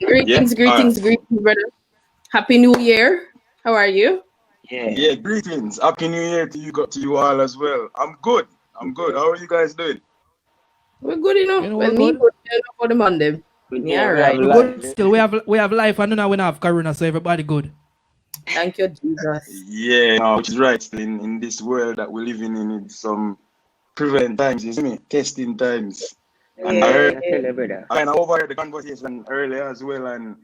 Yeah. All right. Greetings, brother. Happy New Year. How are you? Yeah. Yeah. Greetings. Happy New Year to you all as well. I'm good. I'm good. How are you guys doing? We're good, you know. You know, Well, we're me good. good for the Monday. Yeah, We have right. We're good life. still. We have life and none we have corona, so everybody good. Thank you, Jesus. Yeah, no, which is right. Still in this world that we're living in, it's some prevalent times, you see me? Testing times. And I Yeah. heard, I tell you, brother. I kind of overheard the conversation earlier as well, and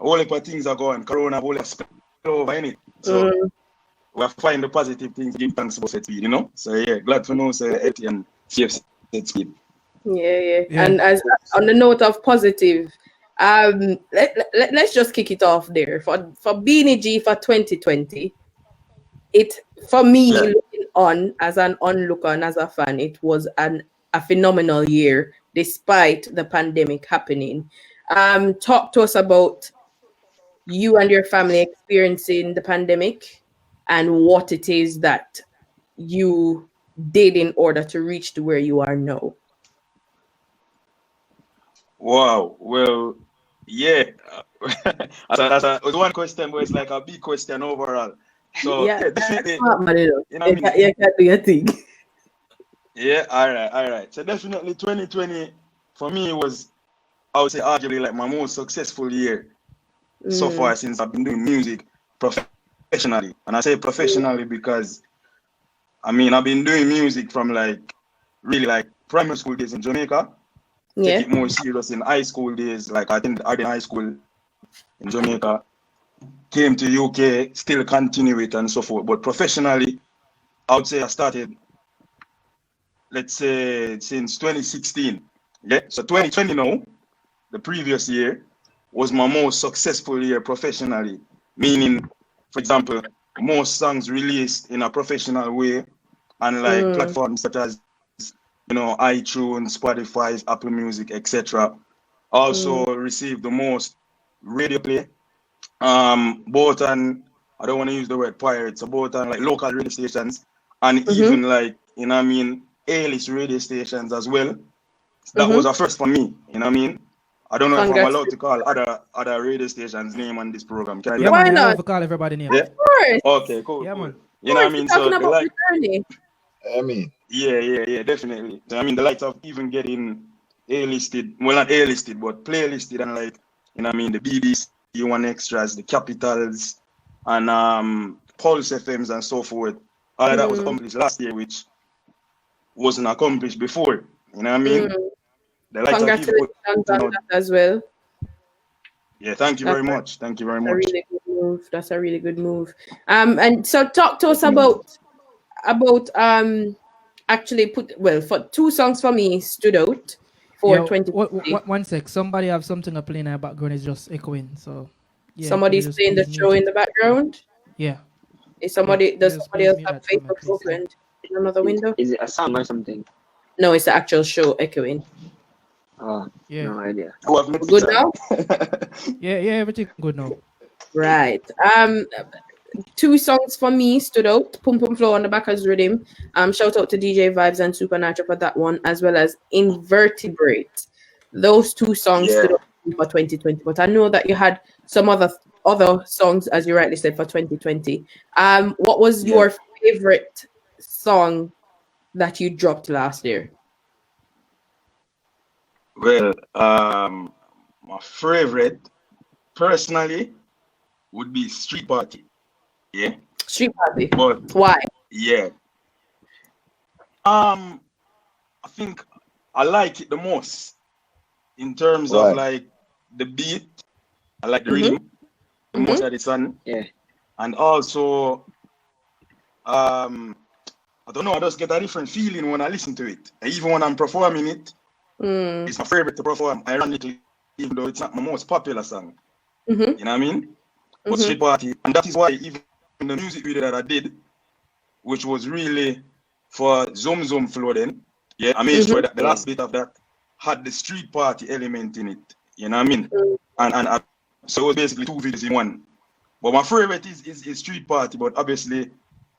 a whole heap of things are going. Corona, whole heap spill over in it. So Mm, we have to find the positive things, give thanks about set speed, you know? So yeah, glad to know, say, Eti and safe set speed. yeah. Yeah. And as on the note of positive, let's just kick it off there. For Beanie G for 2020, it for me Yeah. looking on as an onlooker and as a fan, it was a phenomenal year despite the pandemic happening. Talk to us about you and your family experiencing the pandemic and what it is that you did in order to reach to where you are now. Wow. Well, yeah. It was one question, but it's like a big question overall. So Yeah, yeah, that's definitely, smart, man. You know. you know what I mean? You can do your thing. Yeah, all right. So definitely 2020 for me was, I would say, arguably like my most successful year so Mm, far since I've been doing music professionally. And I say professionally because I mean I've been doing music from like really like primary school days in Jamaica. Take yeah. it more serious in high school days, like I think I did high school in Jamaica. Came to UK, still continue it and so forth. But professionally, I would say I started, let's say, since 2016. Yeah. So 2020 now, the previous year, was my most successful year professionally. Meaning, for example, most songs released in a professional way on like Mm, platforms such as iTunes, Spotify, Apple Music, etc. Also mm, received the most radio play. Both on, I don't want to use the word pirates, so both on like local radio stations and mm-hmm, even like I mean A-list radio stations as well. That was mm-hmm. a first for me. You know what I mean? I don't know if I'm Congrats. allowed to call other radio stations name on this program. Can I do Yeah, that? man. Why You're not? allowed to call everybody name. Yeah. Of course. Okay. Cool. Yeah, Cool. man. You know what I We're mean? talking So the about the like, journey. I mean, yeah, definitely. So, I mean, the likes of even getting A-listed, well, not A-listed, but playlisted and like, I mean, the BBC One Extras, the Capitals, and Pulse FMs and so forth. All of that was Mm, accomplished last year, which wasn't accomplished before. You know what I mean? mm. The likes of even Congratulations on putting out. that as well. Yeah, thank you very That's much. Thank you very a much. really good move. That's a really good move. And so talk to us Definitely. about actually put well for two songs for me stood out for Yeah. 2020. One sec. Somebody have something to play in our background. It's just echoing. So yeah, could you Somebody's just playing the please show mute in it? the background. Yeah. Is Yeah. somebody Could you does just somebody please else mute have that for me, Facebook please? opened in another window? Is it a song or something? No, it's the actual show echoing. Oh, Yeah. no idea. Who have We're Netflix good on? now? Yeah. Everything good now. Right. Two songs for me stood out. Pum Pum Flow on the Backers Rhythm. Shout out to DJ Vibes and Supernatural for that one, as well as Invertebrate. Those two songs stood Yeah. out for 2020. But I know that you had some other songs, as you rightly said, for 2020. What was Yeah. your favorite song that you dropped last year? Well, my favorite personally would be Street Party. Yeah. Street Party. But Why? yeah. Um, I think I like it the most in terms of why? like the beat. I like the Mm-hmm. rhythm the most that it's on. Yeah. And also I don't know, I just get a different feeling when I listen to it. And even when I'm performing it, Mm. it's my favorite to perform, ironically, even though it's not my most popular song. Mm-hmm. You know what I mean? But Mm-hmm. Street Party, and that is why even the music video that I did, which was really for Zoom Zoom Flow then, yeah, I made sure Mm-hmm. that the Yeah. last bit of that had the Street Party element in it. You know what I mean? Mm. And so it was basically two videos in one. But my favorite is Street Party, but obviously,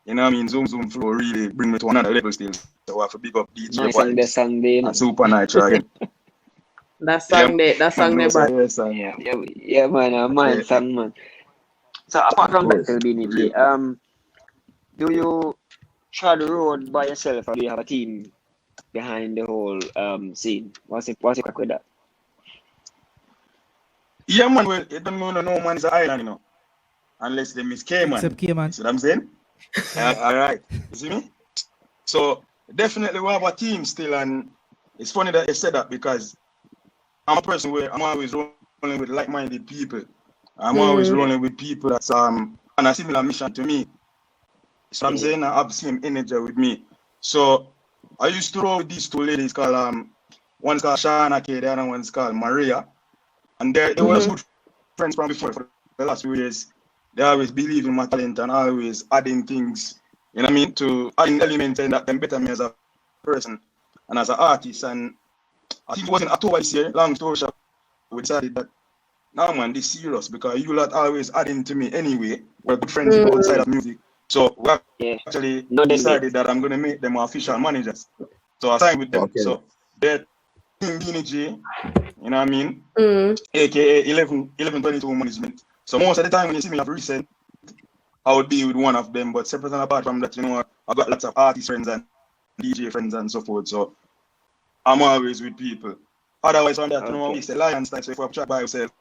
you know what I mean, Zoom Zoom Flow really bring me to another level still. So I have to big up DJ Nice and the Vibes Sunday, you and know. Super Nitro again. That song there, but Yeah, man, mine song, man. So apart from that, Beenie G, do you try the road by yourself, or do you have a team behind the whole scene? What's it crack with that? Yeah, man, well, it don't mean no man is an island, you know, unless they miss Cayman. Except Cayman. See what I'm saying? All right. You see me? So definitely we have a team still, and it's funny that you said that because I'm a person where I'm always rolling with like-minded people. I'm always rolling with people that's on a similar mission to me. So I'm saying I have the same energy with me. So I used to roll with these two ladies called one's called Shana K, the other one's called Maria. And they were good friends from before for the last few years. They always believe in my talent and always adding things, you know what I mean, to adding elements and that can better me as a person and as an artist. And I think it wasn't October this year, long story short, we decided that, no man, this is serious because you lot always adding to me anyway. We're good friends outside of music. So we actually decided that I'm going to make them official managers. So I signed with them. Okay. So they're Beenie G, you know what I mean? AKA 1122 management. So most of the time when you see me have recent, I would be with one of them. But separate and apart from that, you know, I've got lots of artist friends and DJ friends and so forth. So I'm always with people. Otherwise, on that, you know, it's a lions type. So if I chat by yourself,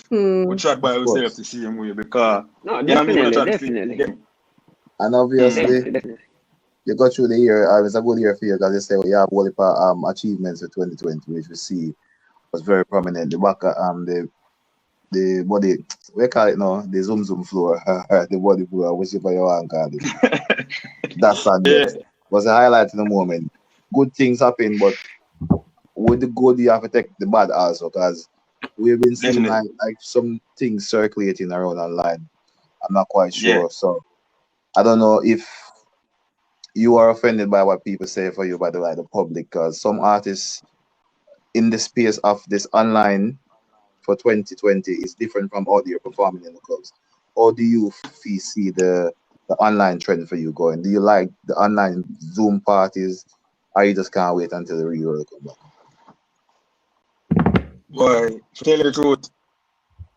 we chat by ourselves the same way because definitely. And obviously, you got through the year. It's a good year for you because you say you have all achievements for 2020, which we see was very prominent. The back, the body, we call it now, the zoom floor, the body floor, whichever you want to call it. That's was a highlight in the moment. Good things happen, but with the good, you have to take the bad also because we've been seeing like some things circulating around online. I'm not quite sure, so I don't know if you are offended by what people say for you by the public, because some artists in the space of this online for 2020 is different from out there performing in the clubs. Or do you see the online trend for you going? Do you like the online Zoom parties, or you just can't wait until the real world comes back? Boy, to tell you the truth,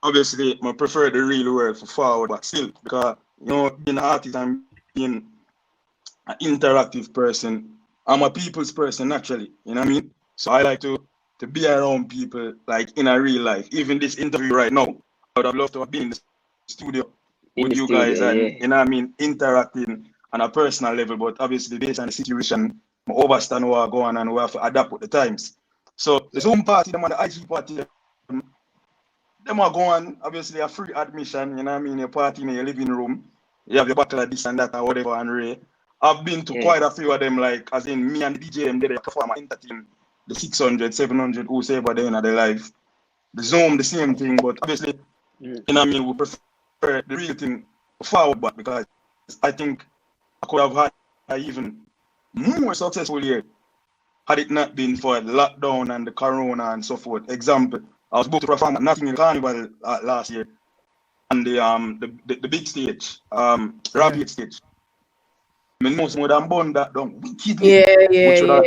obviously I prefer the real world for forward, but still, because you know, being an artist and being an interactive person, I'm a people's person naturally, you know what I mean? So I like to be around people like in a real life. Even this interview right now, I would have loved to have been in the studio with you guys and you know what I mean, interacting on a personal level, but obviously based on the situation, I understand what going on and we have to adapt with the times. So the Zoom party, them and the IG party, them are going, obviously a free admission, you know what I mean, your party in your living room, you have your bottle of this and that or whatever, and Ray. I've been to quite a few of them, like as in me and the DJ, they perform and entertain the 600, 700, whoever they in the live. The Zoom, the same thing, but obviously, you know what I mean, we prefer the real thing forward back because I think I could have had an even more successful year had it not been for the lockdown and the corona and so forth. Example, I was booked to perform at Nothing in Carnival last year on the big stage, Rabbit stage. I mean, most more than bun that down wickedly,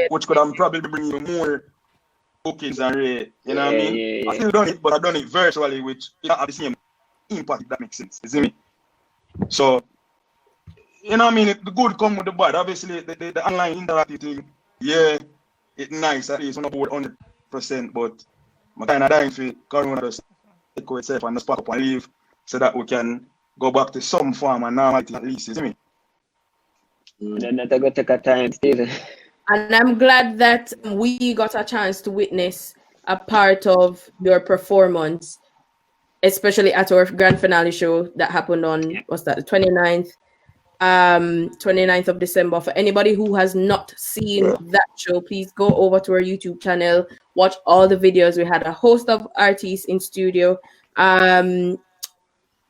which could have probably bring you more bookings and you know what I mean? I still done it, but I done it virtually, which it don't have the same impact, if that makes sense. You see me? So, you know what I mean? The good come with the bad. Obviously, the online interactive thing, it's nice. At least on board 100%, but I'm kind of dying for Corona to take itself and just pack up and leave so that we can go back to some form and normality at least. You see me? Then that I got to take a time, Stephen. And I'm glad that we got a chance to witness a part of your performance, especially at our grand finale show that happened on, what's that, the 29th of December. For anybody who has not seen that show, please go over to our YouTube channel, watch all the videos. We had a host of artists in studio.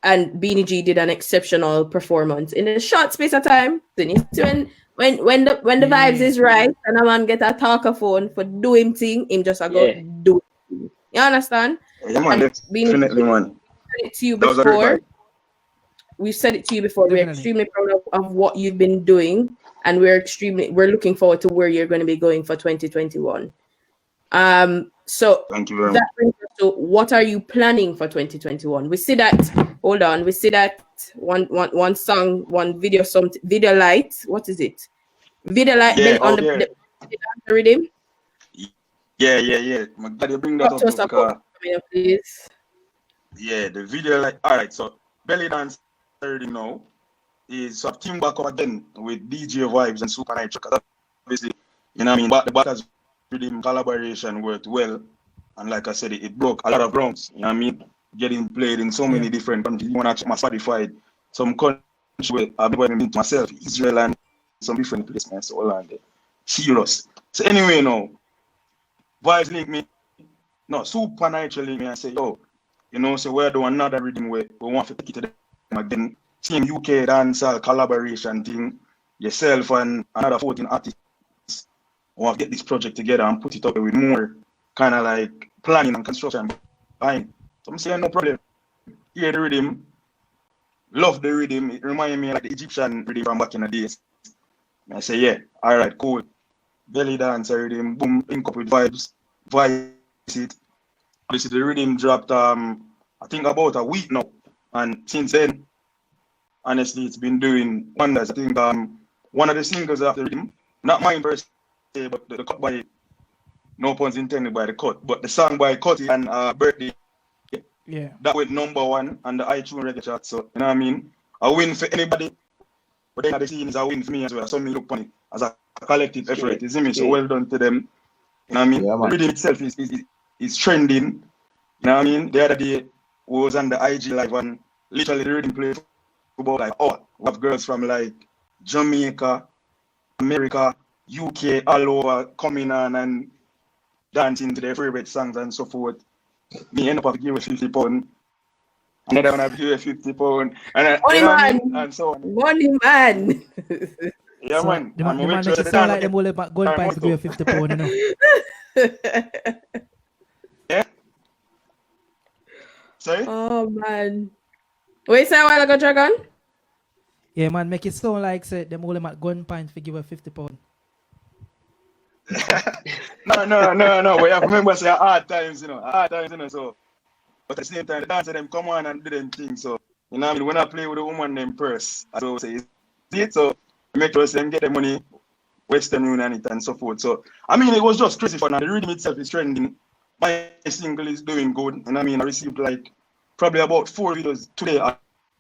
And Beenie G did an exceptional performance in a short space of time. When the vibes is right and a man get a talkaphone for doing thing, him just go do it. You understand? Yeah, man, definitely, man. We've said it to you before. We're extremely proud of what you've been doing, and we're looking forward to where you're going to be going for 2021. So Thank you very that much. brings us to what are you planning for 2021? We see that. Hold on. We see that one song, one video, video light. What is it? Video light Yeah, on yeah. the rhythm. Yeah. I'm glad you bring that Talk up to us too, about because it, coming up, please. yeah, the video like alright, so belly dance already now is sort of team back up again with DJ vibes and Super Night Truck. Obviously, you know what I mean? But the backers rhythm collaboration worked well. And like I said, it broke a lot of grounds. You know what I mean? Getting played in so many different countries. You want to check my Spotify, some country where I've been to myself, Israel and some different places, man. So all on there. Serious. So anyway, now, vibes link me. No, Super Night link me and say, yo, you know, so we're doing another rhythm where we want to take it to them again. Same UK dancehall collaboration thing. Yourself and another 14 artists want to get this project together and put it up with more kind of like planning and construction behind. So I'm saying no problem. Hear the rhythm, love the rhythm. It reminds me of like the Egyptian rhythm from back in the days. And I say, yeah, all right, cool. Belly dance rhythm, boom, link up with vibes, vibe it. Obviously the rhythm dropped I think about a week now. And since then, honestly, it's been doing wonders. I think one of the singles of the rhythm, not mine per se, but the cut by, no puns intended by the cut, but the song by Cutty and Birthday, that went #1 on the iTunes reggae chart. So, you know what I mean? A win for anybody, but then the scene is a win for me as well. So me look upon it as a collective effort, you see me? So well done to them. You know what I mean? Yeah, the rhythm itself is trending. You know what I mean? The other day was on the IG live and literally the rhythm played for about like, oh, we have girls from like Jamaica, America, UK, all over coming on and dancing to their favorite songs and so forth. Me end up having to give £50. Another one have to give £50. And Money you know what I man. mean? And so on. Money man. Yeah, so man. The And we man make make sure it the sound dance like them all about gun pipe to give you £50, you know. Yeah. Sorry? Oh man. Wait, say a while ago, Dragon? Yeah, man, make it sound like say them all them at gun pint to give you £50. No. We have to remember say hard times, you know. So, but at the same time, the dancer them come on and do them things. So, you know what I mean? When I play with a woman named Purse, as I would say, see it? So, make sure them get the money, Western Union it and so forth. So, I mean, it was just crazy fun. And the rhythm itself is trending. My single is doing good. And I mean, I received like probably about 4 videos today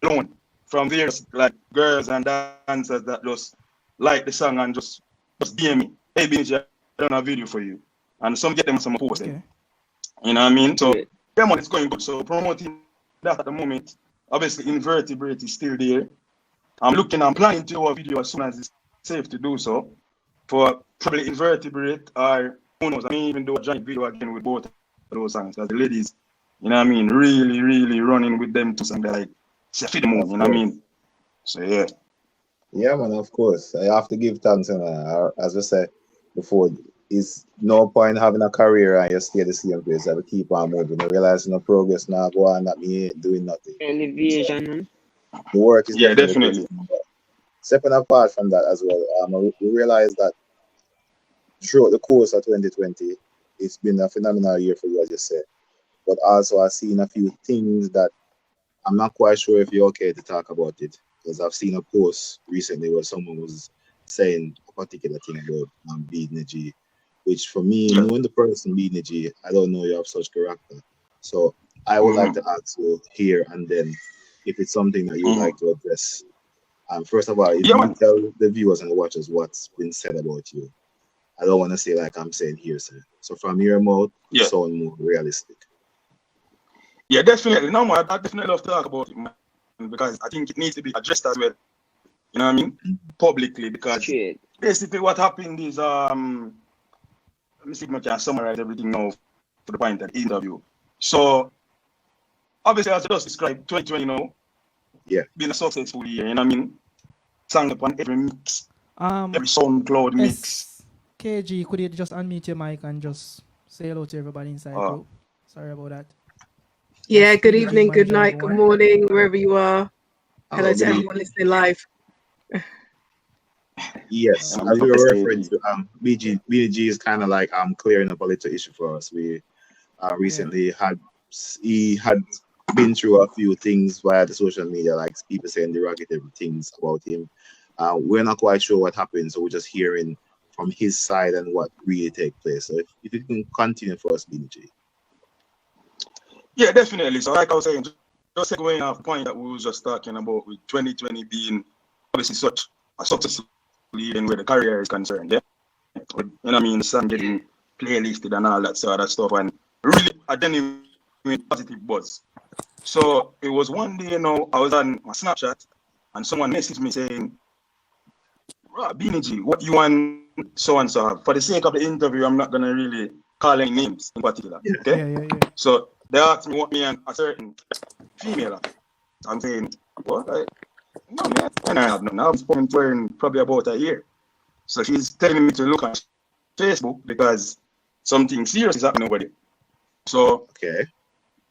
alone from various like girls and dancers that just like the song and just DM me. Hey, Beenie G, I done a video for you. And some get them some post them. You know what I mean? So, yeah, man, it's going good. So, promoting that at the moment. Obviously, Invertebrate is still there. I'm planning to do a video as soon as it's safe to do so for probably Invertebrate or who knows. I mean, even do a giant video again with both of those songs because the ladies, you know what I mean, really running with them to something like, fit the move, you know what I mean? So, yeah. Yeah, man, of course. I have to give thanks, as I said before, it's no point having a career and you stay the same place. I have to keep on moving. I realize no progress now, go on that me ain't doing nothing. Elevation. The work is definitely. Separate apart from that as well, we realize that throughout the course of 2020, it's been a phenomenal year for you, as you said. But also, I've seen a few things that I'm not quite sure if you're okay to talk about it, because I've seen a post recently where someone was saying a particular thing about Beenie G, which for me, knowing the person Beenie G, I don't know you have such character. So I would like to ask you here and then if it's something that you would like to address. First of all, if you tell the viewers and the watchers what's been said about you, I don't want to say like I'm saying hearsay. So from your mouth, sound more realistic. Yeah, definitely. No, man, I definitely love to talk about it, man, because I think it needs to be addressed as well. You know what I mean? Publicly, because basically what happened is, let me see if I can summarize everything now for the point of the interview. So, obviously, as I just described, 2020 now, been a successful year, you know what I mean? Sang upon every mix, every SoundCloud mix. KG, could you just unmute your mic and just say hello to everybody inside the group? Sorry about that. Yeah, good evening, good night, good morning, wherever you are. Hello to everyone listening live. Yes, I'm as you were SKG. referring to, BG is kind of like clearing up a little issue for us. We recently he had been through a few things via the social media, like people saying derogatory things about him. We're not quite sure what happened, so we're just hearing from his side and what really take place. So if you can continue for us, Beenie G. Yeah, definitely. So like I was saying, just going off point that we was just talking about with 2020 being obviously such a successful even where the career is concerned. Yeah, you know what I mean, the song getting playlisted and all that sort of stuff, and really a genuine positive buzz. So it was one day, I was on my Snapchat and someone messaged me saying, Beenie G, what you want so and so. For the sake of the interview, I'm not gonna really call any names in particular. Okay. Yeah. So they asked me what me and a certain female are. I'm saying, what? No, man, I have none. I've spoken to her in probably about a year. So she's telling me to look at Facebook because something serious is happening over there. So Okay.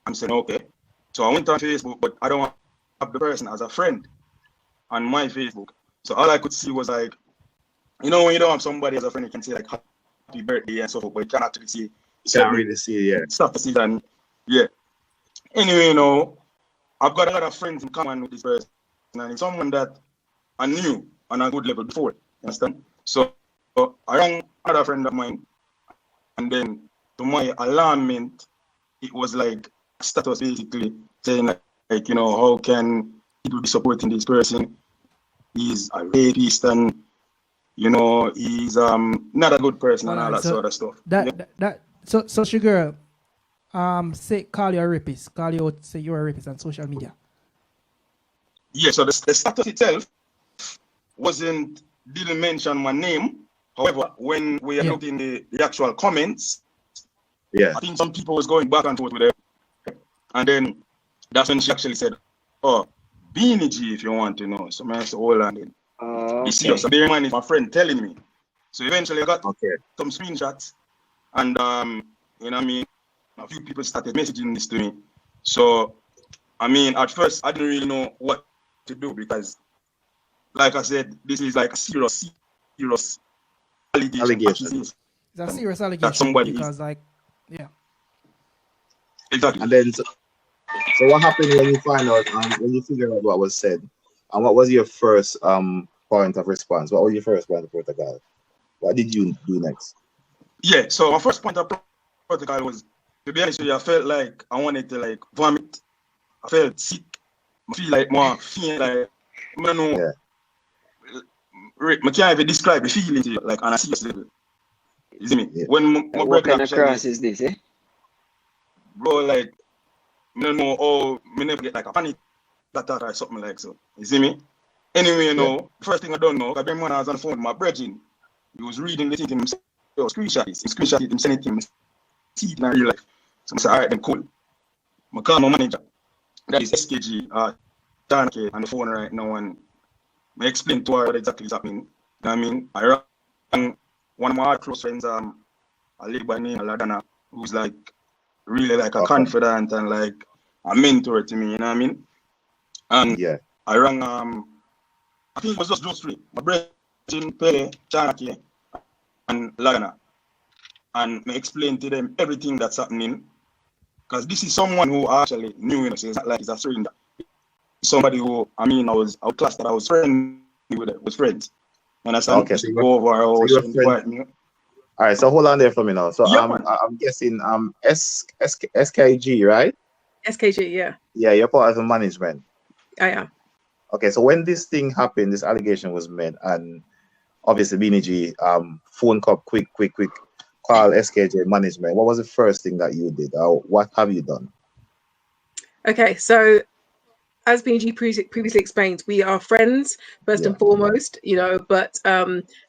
I'm saying, okay. So I went on Facebook, but I don't have the person as a friend on my Facebook. So all I could see was like, when you don't have somebody as a friend, you can say like happy birthday and so forth, but you can't actually see You can't really see, yeah. stuff to see. And yeah. Anyway, I've got a lot of friends in common with this person, and it's someone that I knew on a good level before. You understand? So I rang another friend of mine, and then to my alarmment, it was like a status basically saying like how can people be supporting this person? He's a rapist and he's not a good person and all that sort of stuff. So Sugar, call you a rapist, call you out, say you're a rapist on social media. Yeah, so the status itself didn't mention my name. However, when we looked in the actual comments, I think some people was going back and forth with her. And then that's when she actually said, oh, Beenie G, if you want to know. So I said, hold on then. Be serious. So bear in mind, it's my friend telling me. So eventually I got some screenshots and a few people started messaging this to me. So at first I didn't really know what to do because like I said, this is like a serious allegation. It's a serious allegation somebody because exactly. And then so what happened when you find out when you figure out what was said? And what was your first point of response? What was your first point of protocol? What did you do next? Yeah, so my first point of protocol was, to be honest with you, I felt like I wanted to like vomit. I felt sick. I feel like I can't even describe the feeling to you, like on a serious level. You see me? Yeah. When my what kind of cross is this, eh? Bro, like, I don't know, I never get like a panic attack or something like so. You see me? Anyway, first thing I don't know, I remember when I was on the phone with my brethren, he was reading the thing himself, screenshot it, him send it to him, see it in real life. So I said, all right, then cool. I call my manager, that is SKG, Tanke, on the phone right now, and I explained to her what exactly is happening. You know what I mean? I rang one of my close friends, a lady by the name of Ladana, who's like really like a confidant and like a mentor to me, you know what I mean? And I rang I think it was just those three. My brother, Pele, Chanaki, and Lagana. And I explained to them everything that's happening. Because this is someone who I actually knew, so it's not like it's a stranger. Somebody who, I was class that I was friendly with friends. And I started to go over our house. All right, so hold on there for me now. So I'm guessing SKG, right? SKG, yeah. Yeah, you're part of the management. I am. Okay, so when this thing happened, this allegation was made, and obviously Beenie G phone call quick, call SKJ management. What was the first thing that you did, or what have you done? Okay, so as Beenie G previously explained, we are friends first and foremost, but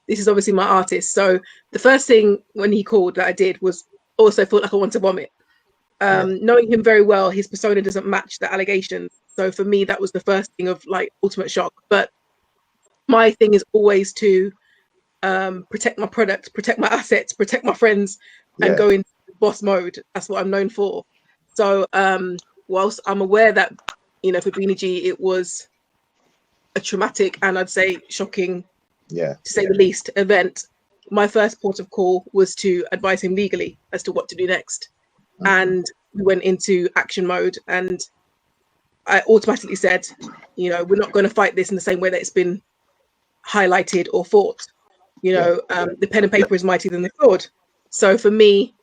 this is obviously my artist. So the first thing when he called that I did was also felt like I want to vomit. Knowing him very well, his persona doesn't match the allegations. So for me, that was the first thing of like ultimate shock. But my thing is always to protect my product, protect my assets, protect my friends, and go into boss mode. That's what I'm known for. So whilst I'm aware that, for Beenie G, it was a traumatic and I'd say shocking Yeah. to say the least, event, my first port of call was to advise him legally as to what to do next. And we went into action mode, and I automatically said, we're not going to fight this in the same way that it's been highlighted or fought. The pen and paper is mightier than the sword. So for me,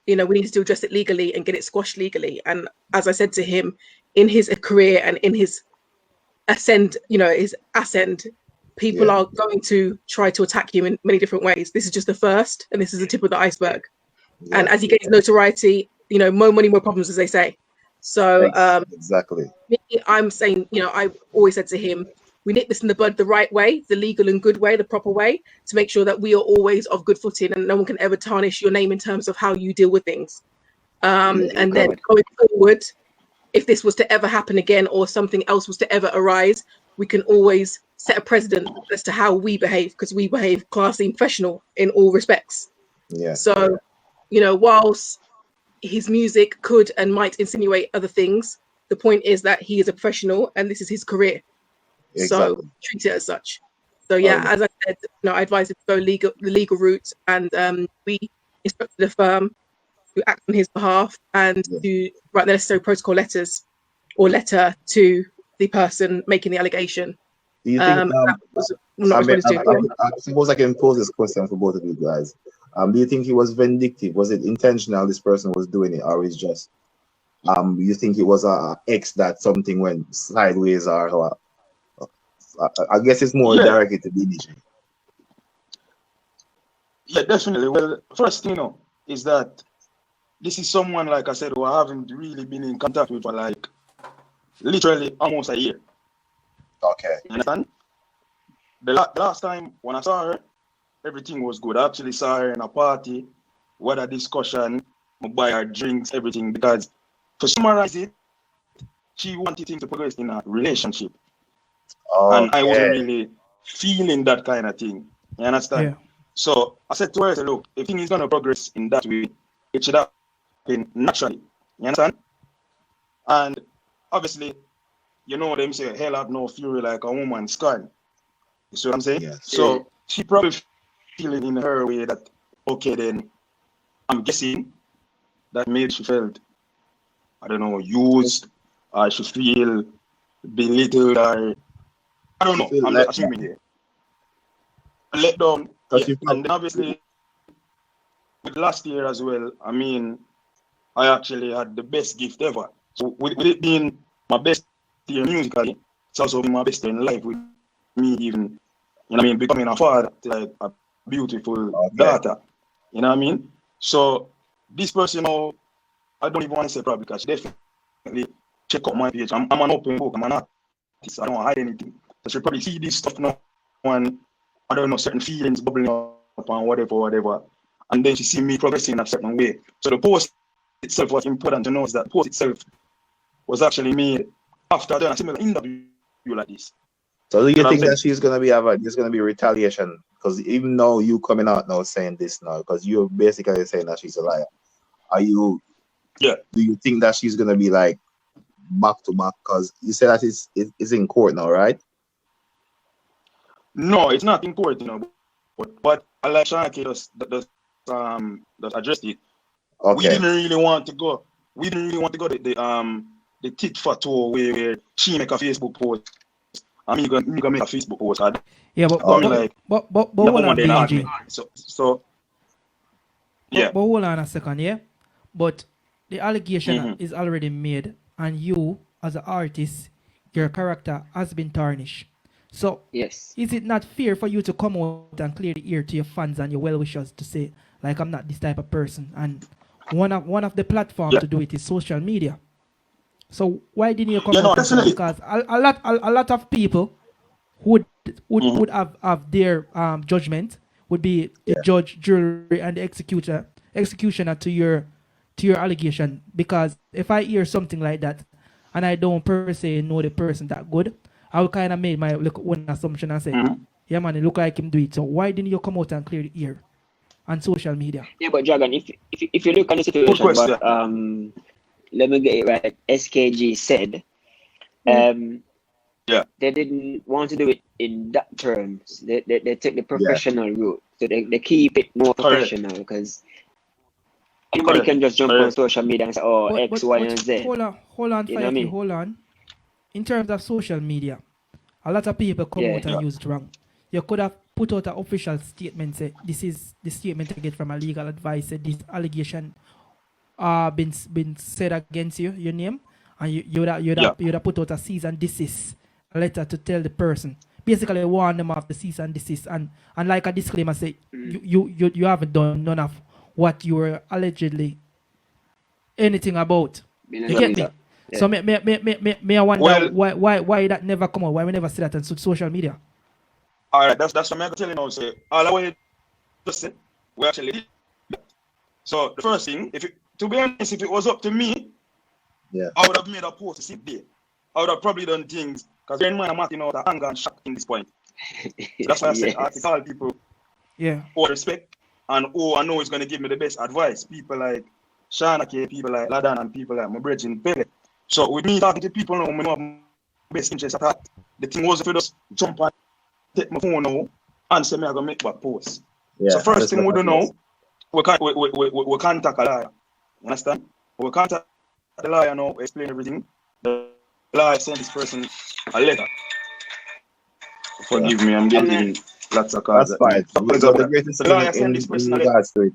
we need to address it legally and get it squashed legally. And as I said to him, in his career and in his ascend, people are going to try to attack him in many different ways. This is just the first, and this is the tip of the iceberg. Yeah. And as he gets notoriety, more money, more problems, as they say. So exactly. I'm saying, I've always said to him, we nip this in the bud the right way, the legal and good way, the proper way, to make sure that we are always of good footing and no one can ever tarnish your name in terms of how you deal with things. And then going forward, if this was to ever happen again or something else was to ever arise, we can always set a precedent as to how we behave, because we behave classy and professional in all respects. Yeah. So, whilst his music could and might insinuate other things, the point is that he is a professional and this is his career. Exactly. So treat it as such. So as I said, I advise him to go the legal route, and we instructed a firm to act on his behalf and to write the necessary protocol letters or letter to the person making the allegation. Do you think? I suppose I can pose this question for both of you guys. Do you think he was vindictive? Was it intentional? This person was doing it, or is just? You think it was a X that something went sideways, or I guess it's more directed to Beenie G. Yeah, definitely. Well, first thing is that this is someone, like I said, who I haven't really been in contact with for like literally almost a year. Okay. You understand? The last time when I saw her, everything was good. I actually saw her in a party, we had a discussion, I buy her drinks, everything, because to summarize it, she wanted him to progress in a relationship. Okay. And I wasn't really feeling that kind of thing. You understand? Yeah. So I said to her, look, if things is going to progress in that way, it should happen naturally. You understand? And obviously, them say, hell have no fury like a woman's scorn. You see what I'm saying? Yes. So she probably feeling in her way that, okay, then I'm guessing that maybe she felt, I don't know, used, or she feel belittled, or I don't know. I'm just assuming here. Let down. Yeah. And then obviously, with last year as well, I actually had the best gift ever. So with it being my best year musically, it's also been my best year in life with me even, becoming a father to like a beautiful daughter. You know what I mean? So this person, I don't even want to say probably, because she definitely check out my page. I'm an open book. I'm an artist. I don't hide anything. So she probably see this stuff now, and I don't know, certain feelings bubbling up and whatever. And then she see me progressing in a certain way. So the post itself, what's important to know is that the post itself was actually made after I done a similar interview like this. So do you think that she's gonna be there's gonna be retaliation? Because even though you coming out now saying this now, because you're basically saying that she's a liar. Do you think that she's gonna be like back to back? Because you said that it's in court now, right? No, it's not in court, but I like Shanky just addressed it. Okay. We didn't really want to go the tit for tat way where she make a Facebook post. Me gonna make a Facebook post. But hold on, Beenie G. So yeah. But hold on a second, yeah. But the allegation is already made, and you, as an artist, your character has been tarnished. So, is it not fair for you to come out and clear the ear to your fans and your well-wishers to say, like, I'm not this type of person? And one of the platforms to do it is social media. So why didn't you come out? Because a lot of people would have their judgment would be the judge, jury, and the executioner to your allegation. Because if I hear something like that, and I don't per se know the person that good, I will kind of make my one assumption and say, yeah, man, it look like him do it. So why didn't you come out and clear the ear on social media? Yeah, but Dragon, if you look at the situation, let me get it right. SKG said, they didn't want to do it in that terms. They take the professional route. So they keep it more professional because anybody can just jump on social media and say, oh, X, Y, and Z. Hold on, You know what I mean? hold on. In terms of social media, a lot of people come out and use it wrong. You could have put out an official statement, say, this is the statement I get from a legal advice, say this allegation been said against you, your name, and you'd have put out a cease and desist letter to tell the person. Basically warn them of the cease and desist and like a disclaimer say you haven't done none of what you were allegedly anything about. You get me? Yeah. So me I wonder why that never come out, why we never see that on social media. Alright, that's what I'm gonna tell you now. Say all the way just say we actually did that. So the first thing, to be honest, if it was up to me, I would have made a post to sit there. I would have probably done things because then I'm acting out of anger and shock in this point. So that's why I said I tell people all respect and I know is gonna give me the best advice. People like Shana K, people like Ladan, and people like my brother in Pele. So with me talking to people now, I know my best interest at that. The thing was if you just jump and take my phone now and say me I gonna make that post. So first thing we do now, we contact a lawyer. You understand? We contact the lawyer now, explain everything. The lawyer sent this person a letter. Forgive me, I'm getting lots of cards. That's fine. The greatest thing in regards to it.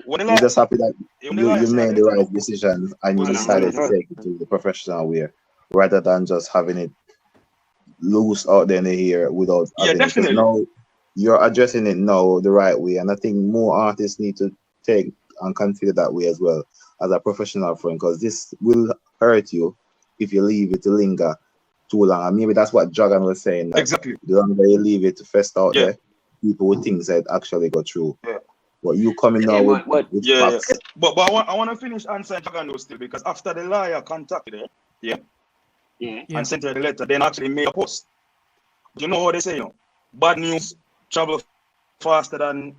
You're just happy that you made the right decision and you decided to take it to the professional way rather than just having it loose out there in the air without having definitely. It. Now you're addressing it now the right way, and I think more artists need to take and consider that way as well as a professional friend, because this will hurt you if you leave it to linger too long. And maybe that's what Dragon was saying, that exactly. The longer you leave it to fest out there, people would think that actually go through. But you coming now with facts. But I want to finish answering Dragon still, because after the lawyer contacted her, and sent her the letter, then actually made a post. You know what they say, bad news travel faster than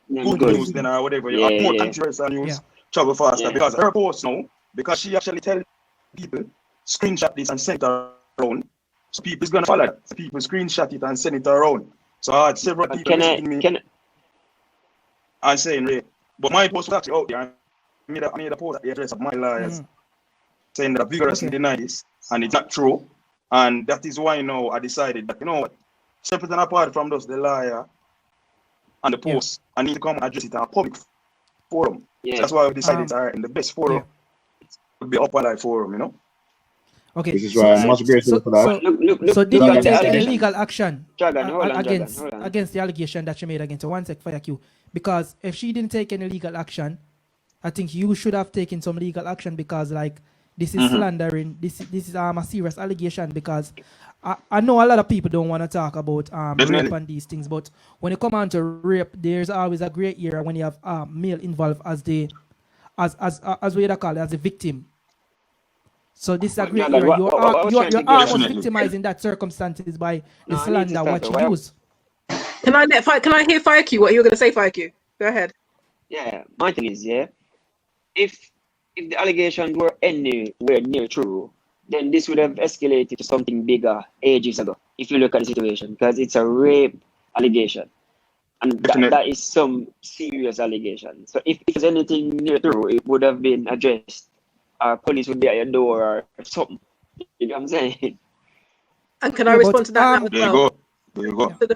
good news, then or whatever. You have more controversial news travel faster because her post now, because she actually tell people screenshot this and send it around. So people is gonna follow it. So people screenshot it and send it around. So I had several people messaging me and saying, but my post was actually out there. I made a post at the address of my lawyers saying that I vigorously deny this and it's not true. And that is why now I decided that, you know what, separate and apart from those, the lawyer and the post, I need to come and address it in a public forum. So that's why I decided in the best forum would be Upnlive forum, you know. Okay. This is why I'm much grateful for that. So did you take any legal action against the allegation that she made against her? One sec, fire Q. Because if she didn't take any legal action, I think you should have taken some legal action, because like this is slandering. This is a serious allegation, because I know a lot of people don't want to talk about rape and these things, but when it comes on to rape, there's always a gray area when you have male involved as we call it, as a victim. So this is a great area. You're almost victimizing that circumstances by the slander what you use. Can I hear Fire Q? What you're going to say, Fire Q? Go ahead. Yeah, my thing is, if the allegations were anywhere near true, then this would have escalated to something bigger ages ago. If you look at the situation, because it's a rape allegation, and that is some serious allegation. So if there's anything near true, it would have been addressed. Police would be at your door or something. You know what I'm saying? And can I respond to that now as well? There you go. So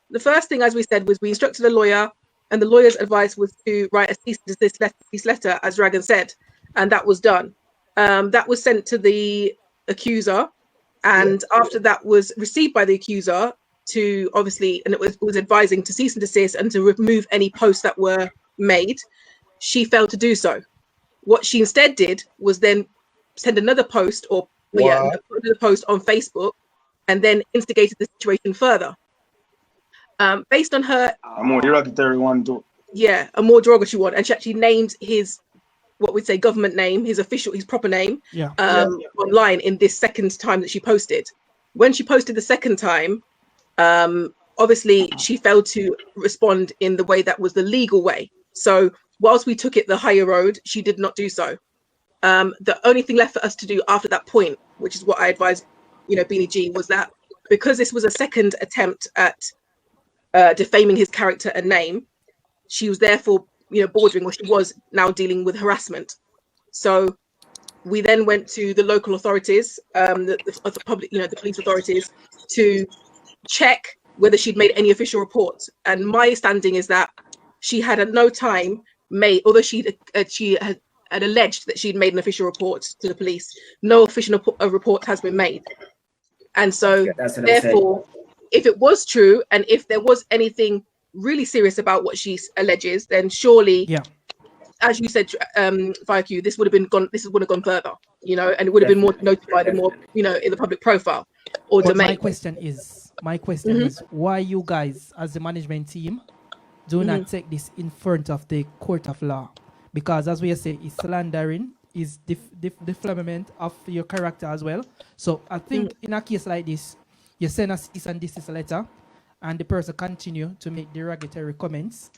the first thing, as we said, was we instructed a lawyer, and the lawyer's advice was to write a cease and desist letter, as Dragon said, and that was done. That was sent to the accuser, and after that was received by the accuser, to obviously, and it was advising to cease and desist and to remove any posts that were made. She failed to do so. What she instead did was then send another post another post on Facebook, and then instigated the situation further. Based on her a more derogatory one too. Yeah, a more derogatory one, and she actually named his, what we'd say, government name, his proper name, online in this second time that she posted. When she posted the second time, obviously she failed to respond in the way that was the legal way. So whilst we took it the higher road, she did not do so. The only thing left for us to do after that point, which is what I advised Beenie G, was that because this was a second attempt at defaming his character and name, she was therefore, bordering, or she was now dealing with harassment. So we then went to the local authorities, the public, the police authorities, to check whether she'd made any official reports. And my standing is that she had at no time made, although she had alleged that she'd made an official report to the police, no official report has been made. And so therefore, if it was true, and if there was anything really serious about what she alleges, then surely, as you said, VIQ, this would have gone further, and it would have been more notified and more, in the public profile or domain. My question is, why you guys, as the management team, do not take this in front of the court of law? Because as we say, it's slandering, is defamation of your character as well. So I think in a case like this, you send a cease and desist letter, and the person continue to make derogatory comments,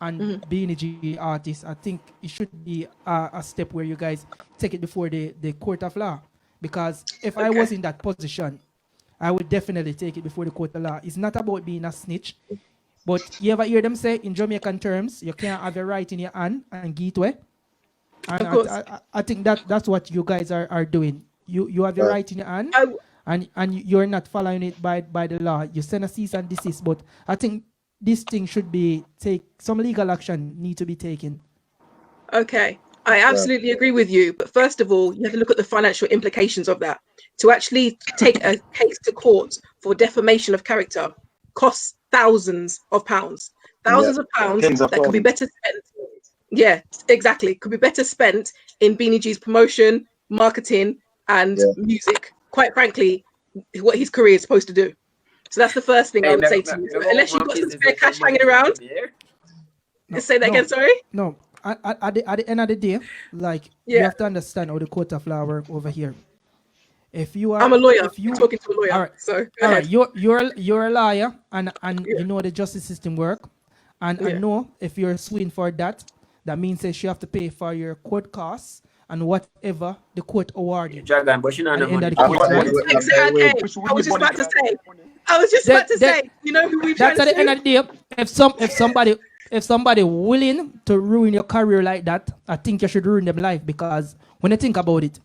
and being a G artist, I think it should be a step where you guys take it before the court of law. Because if I was in that position, I would definitely take it before the court of law. It's not about being a snitch, but you ever hear them say in Jamaican terms, you can't have your right in your hand and give it away. And I think that's what you guys are doing. You have your right in your hand, and you're not following it by the law. You send a cease and desist, but I think this thing should be some legal action need to be taken. Okay, I absolutely agree with you. But first of all, you have to look at the financial implications of that. To actually take a case to court for defamation of character costs thousands of pounds. Thousands of pounds that could be better spent. Yeah, exactly. Could be better spent in Beenie G's promotion, marketing, and music. Quite frankly, what his career is supposed to do. So that's the first thing I would say to you. Unless you've got some spare cash hanging around. Say that again, sorry? No. At the end of the day, you have to understand how the court of law work over here. If you are, I'm a lawyer. You're talking to a lawyer. All right. So all right. You're a lawyer, and you know the justice system work, and I know if you're suing for that means that you have to pay for your court costs and whatever the court award you. Dragon, but you know the money. Exactly. I was just about to say. You know who we've. That's at the end of the day. If somebody willing to ruin your career like that, I think you should ruin them life, because when you think about it,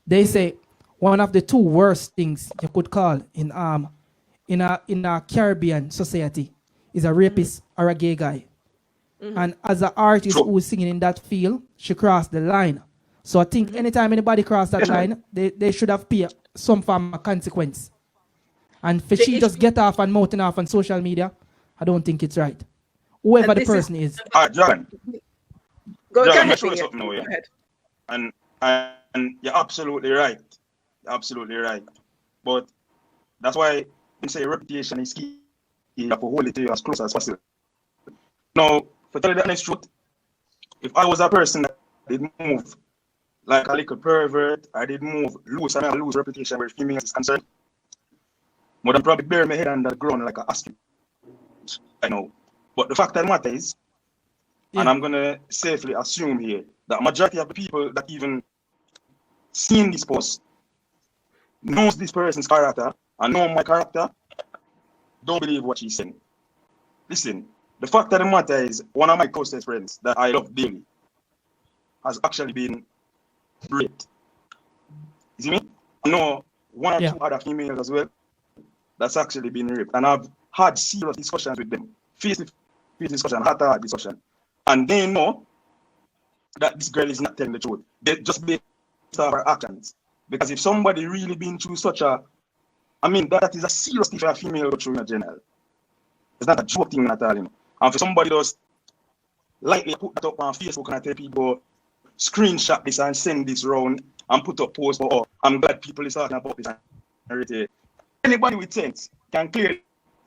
they say one of the two worst things you could call in a Caribbean society is a rapist or a gay guy. And as an artist who's singing in that field, she crossed the line. So I think anytime anybody crossed that line, they should have paid some form of consequence. And for she just get off and mouthing off on social media, I don't think it's right. Whoever the person is. John. Go John, ahead. show you something now, And you're absolutely right. Absolutely right. But that's why you say reputation is key. You have to hold it to you as close as possible. Now, for tell you the honest truth, if I was a person that did move like a little pervert, I did move loose, and I lose reputation where females is concerned, but I'd probably bury my head on the ground like an ostrich. I know. But the fact of the matter is, and I'm going to safely assume here, that majority of the people that even seen this post knows this person's character and know my character, don't believe what she's saying. Listen, the fact of the matter is, one of my closest friends that I love dearly has actually been raped. You see me? I know one or two other females as well that's actually been raped. And I've had serious discussions with them. Face-to-face discussion, heart-to-heart discussion. And they know that this girl is not telling the truth. They just based on her actions. Because if somebody really been through such a, that is a serious thing for a female go through in general. It's not a joke thing at all, And for somebody just lightly put that up on Facebook and I tell people, screenshot this and send this round and put up posts for, I'm glad people is talking about this. Anybody with sense can clearly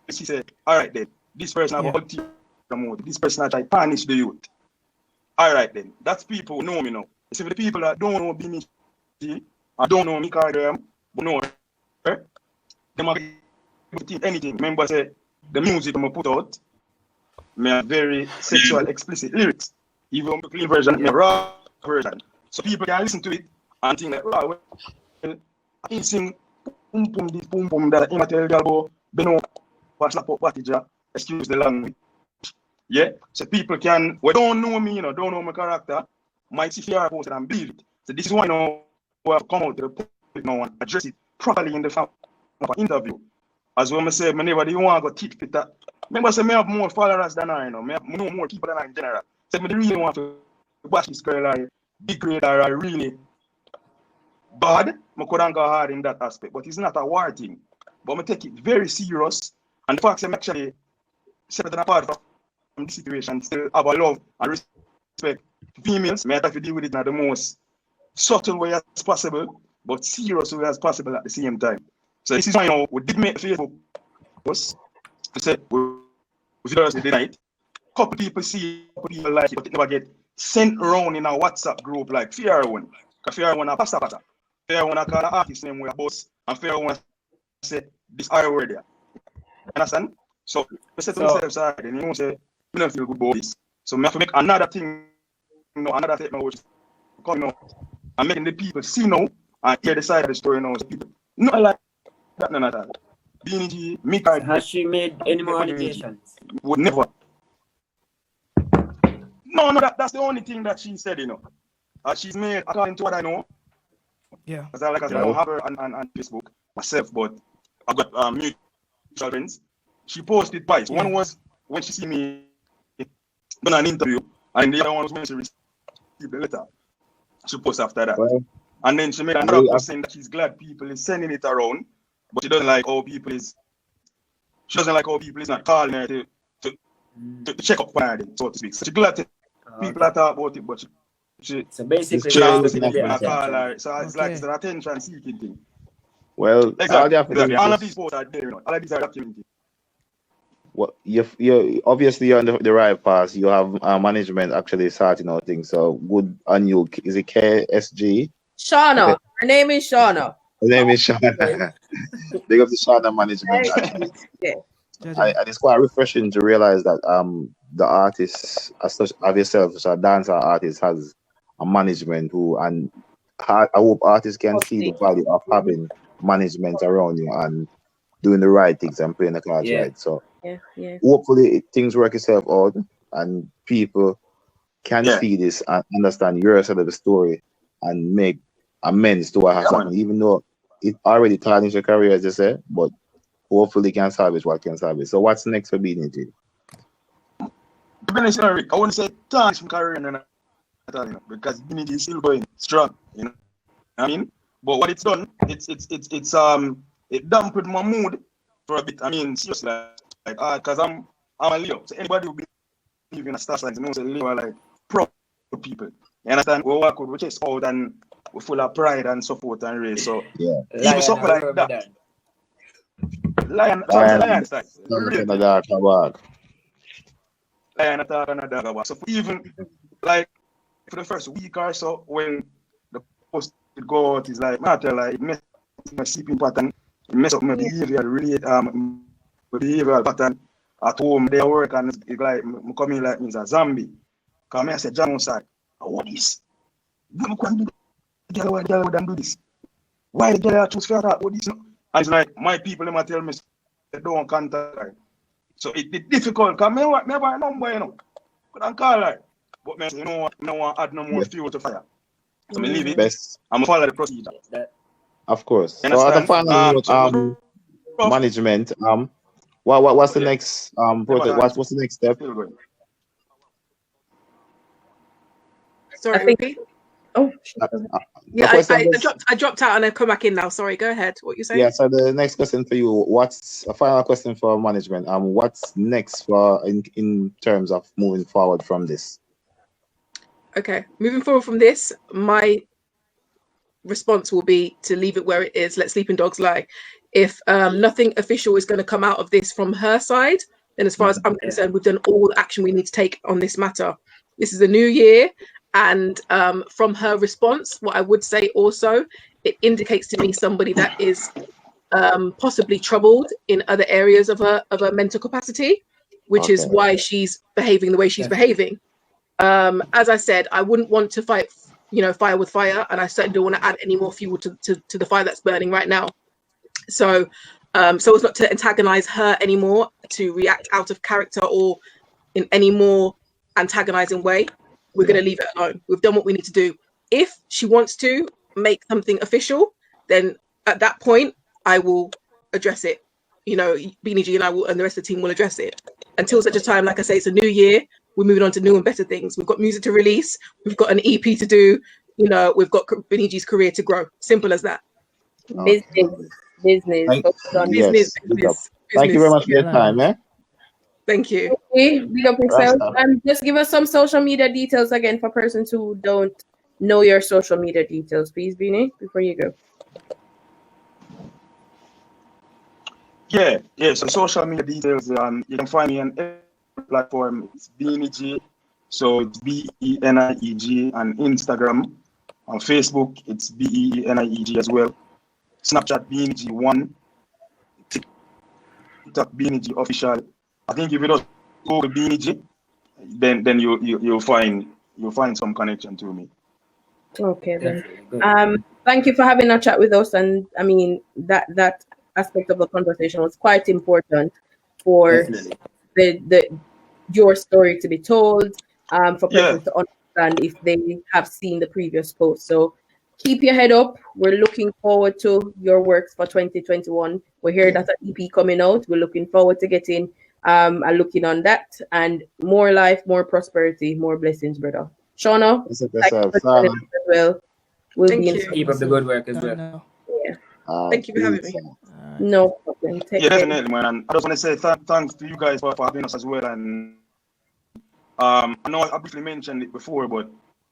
say, all right then, this person have a ulterior motive. This person try to punish the youth. All right then, that's people who know me now. It's the people that don't know Beenie G, I don't know me, but know her. They might think anything. Remember, say the music I'm put out, me have very sexual, explicit lyrics. Even the clean version, me raw version. So people can listen to it and think like, wow, well, I can sing this boom that I tell you about, Beno, what's up, excuse the language. Yeah, so people can, we don't know me, don't know my character, might see fear post and believe it. So this is why we have come out to the public now and address it properly in the form of an interview. As when I say, I never do want to go tit for that. Remember, say, I have more followers than I know. I know more people than I in general. So I really want to bash this girl like degrade her or really bad. I couldn't go hard in that aspect, but it's not a war thing. But I take it very serious. And the fact I'm actually separate apart from the situation, still have a love and respect for females. I have to deal with it in the most subtle way as possible, but serious way as possible at the same time. So this is why we did make Facebook post. We said we videos the night. Couple people see, couple people like it, but it never get sent around in a WhatsApp group like Fear One. Because Fear One a pasta. Fear One a call the artist name with a boss, and Fear One say this I word there. Understand? So we said to ourselves, sorry, and you say we don't feel good about this. So we have to make another thing, another statement which is coming out and making the people see now and hear the side of the story now. So people not like that, none of that. Beenie G, Mika. Has she made any more allegations? Would never. No, that's the only thing that she said, she's made, according to what I know. Yeah. Because I don't have her on Facebook myself, but I've got mutual friends. She posted twice. Yeah. One was when she see me done an interview, and the other one was when she received the letter. She posted after that. Well, and then she made another post saying that she's glad people is sending it around, but she doesn't like how people is not calling her to check up on her, so to speak. So she's glad people are talking about it, but she so basically call her. So it's like it's an attention seeking thing. Well, exactly. All of these posts are there, all of these are documented. Well, you obviously you're on the right path. You have management actually sorting out things. So good on you. Is it KSG? Shauna. Her name is Shauna. Her name is Shauna. Big up the Shauna management. Actually. Yeah. And it's quite refreshing to realize that the artist, as such of yourself, as a dancer artist, has a management who, and I hope artists can see the value of having management around you and doing the right things and playing the cards right. So hopefully things work itself out and people can see this and understand your side of the story and make amends to what has happened, even though it already tarnished your career, as you say, but hopefully can salvage what can salvage. So what's next for Beenie G? I wouldn't say tarnish my career because Beenie G is still going strong, you know what I mean? But what it's done, it dampened my mood for a bit. I mean, seriously, because I'm a Leo. So anybody who believes in a star sign knows that Leo are like proud people. You understand? We work with, we chase out and we're full of pride and so forth and race. So even something like that. Lion style. Lion attack and a dog about. So even like for the first week or so when the post go out, is like it mess my sleeping pattern, it mess up my behavior, really my behavioral pattern at home. They work and it's like me coming like me as a zombie. Cause me I said, John side, what is? You can't do this. Why the girl would do this? Why the girl choose for that? What is? And it's like my people them tell me they don't contact her. So it's difficult because me have a number, couldn't call her. But me say, you know what, I don't want to add no more fuel to fire. So me leave it. Best. I'm follow the procedure. Of course. So at the final note, management, what's the next project? What's the next step? Sorry, repeat. Oh, I dropped out and I've come back in now. Sorry, go ahead. What you saying? Yeah, so the next question for you, what's a final question for management? What's next for in terms of moving forward from this? Okay, moving forward from this, my response will be to leave it where it is. Let sleeping dogs lie. If nothing official is going to come out of this from her side, then as far as I'm concerned, we've done all the action we need to take on this matter. This is a new year. And from her response, what I would say also, it indicates to me somebody that is possibly troubled in other areas of her mental capacity, which is why she's behaving the way she's behaving. As I said, I wouldn't want to fight, fire with fire, and I certainly don't want to add any more fuel to the fire that's burning right now. So so as not to antagonize her anymore, to react out of character or in any more antagonizing way, we're going to leave it alone. We've done what we need to do. If she wants to make something official, then at that point I will address it. You know, Beenie G and I will, and the rest of the team will address it. Until such a time, like I say, it's a new year. We're moving on to new and better things. We've got music to release. We've got an EP to do. You know, we've got Beenie G's career to grow. Simple as that. Business. Business. Thank you very much for your time, eh? Thank you. Okay, big up yourself. And just give us some social media details again for persons who don't know your social media details, please, Beenie, before you go. Yeah. So social media details. You can find me on every platform. It's Beenie G. So it's BENIEG, and Instagram. On Facebook, it's BENIEG as well. Snapchat Beenie G1. TikTok Beenie G official. I think if you just go to Beenie G, then you'll find some connection to me. Okay then. Thank you for having a chat with us, and I mean that aspect of the conversation was quite important for your story to be told, for people to understand if they have seen the previous post. So keep your head up. We're looking forward to your works for 2021. We hear that an EP coming out. We're looking forward to getting looking on that, and more life, more prosperity, more blessings, brother. Shauna, thank you for joining us as well. Thank you. Keep up the good work as well. Yeah. Thank you for having me. No problem. Yeah, definitely, man. And I just want to say thanks to you guys for having us as well. And I know I briefly mentioned it before, but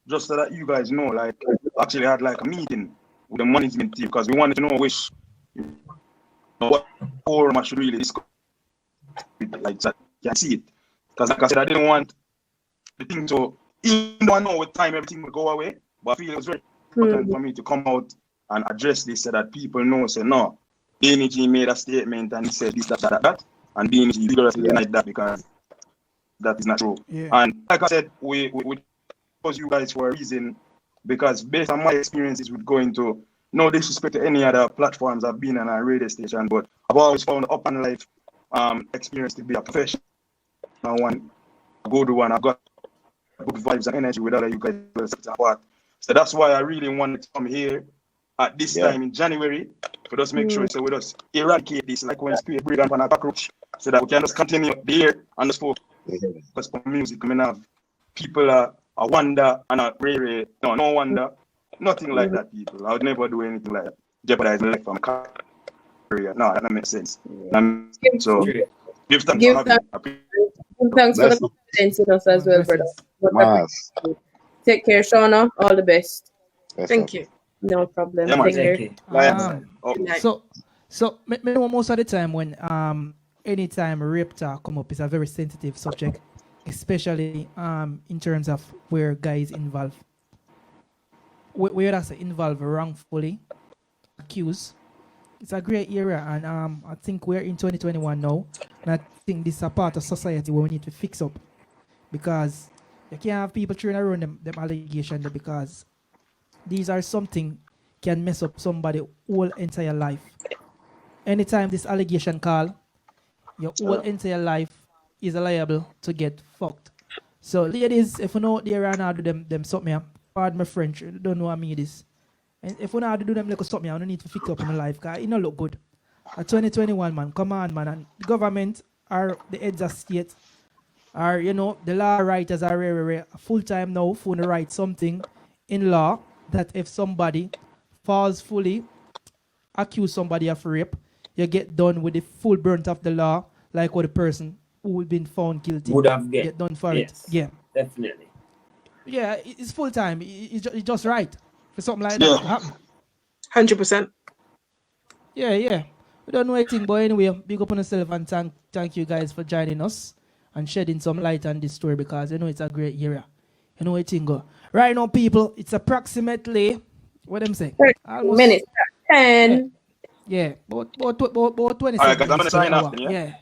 just so that you guys know, like, actually had like a meeting with the management team because we wanted to know what forum I should really discuss, like, so you can see it. Because like I said, I didn't want the thing to, even though I know with time everything will go away, but I feel it was very important for me to come out and address this so that people know, say, no, Beenie G made a statement and he said this, that, and Beenie G vigorously denied that because that is not true. Yeah. And like I said, we chose you guys for a reason, because based on my experiences with going to, no disrespect to any other platforms I've been on a radio station, but I've always found Upnlive experience to be a professional one, a good one. I've got good vibes and energy with other you guys apart. So that's why I really wanted to come here at this time in January to just make sure so we just eradicate this, like when spirit breed and a cockroach, so that we can just continue there and just focus on music. I mean, have people are wonder and a really no wonder, nothing like that. People, I would never do anything like that. Jeopardize my life from career. No, that makes sense. So give thanks for having me. Thanks for the confidence in us as well, brother. Take care, Shauna. All the best. Thank you. No problem. Yeah, Take care. So most of the time when anytime rape talk come up, it's a very sensitive subject, especially in terms of where guys involved. Where that's involved wrongfully accused. It's a great era, and I think we're in 2021 now, and I think this is a part of society where we need to fix up, because you can't have people throwing around them allegations, because these are something can mess up somebody's whole entire life. Anytime this allegation call, your whole entire life is liable to get fucked. So ladies, if you know they are now do them something, pardon my French, don't know what I mean this. And if you know how to do them like something, I don't need to fix up in my life, because it don't look good. 2021, man, come on, man. And the government or the heads of state, or the law writers are full time now for to write something in law that if somebody falsely accuse somebody of rape, you get done with the full brunt of the law, like what the person who would been found guilty would have get done for it. Yeah, definitely. Yeah, it's full time. It's just right for something like that to happen. 100%. Yeah. We don't know anything, but anyway, big up on yourself and thank you guys for joining us and shedding some light on this story, because it's a great era. What thing go. Right now, people, it's approximately, what them say? 30 minutes. 10. Yeah, about 20 seconds. All right, guys, I'm going to sign off. Yeah.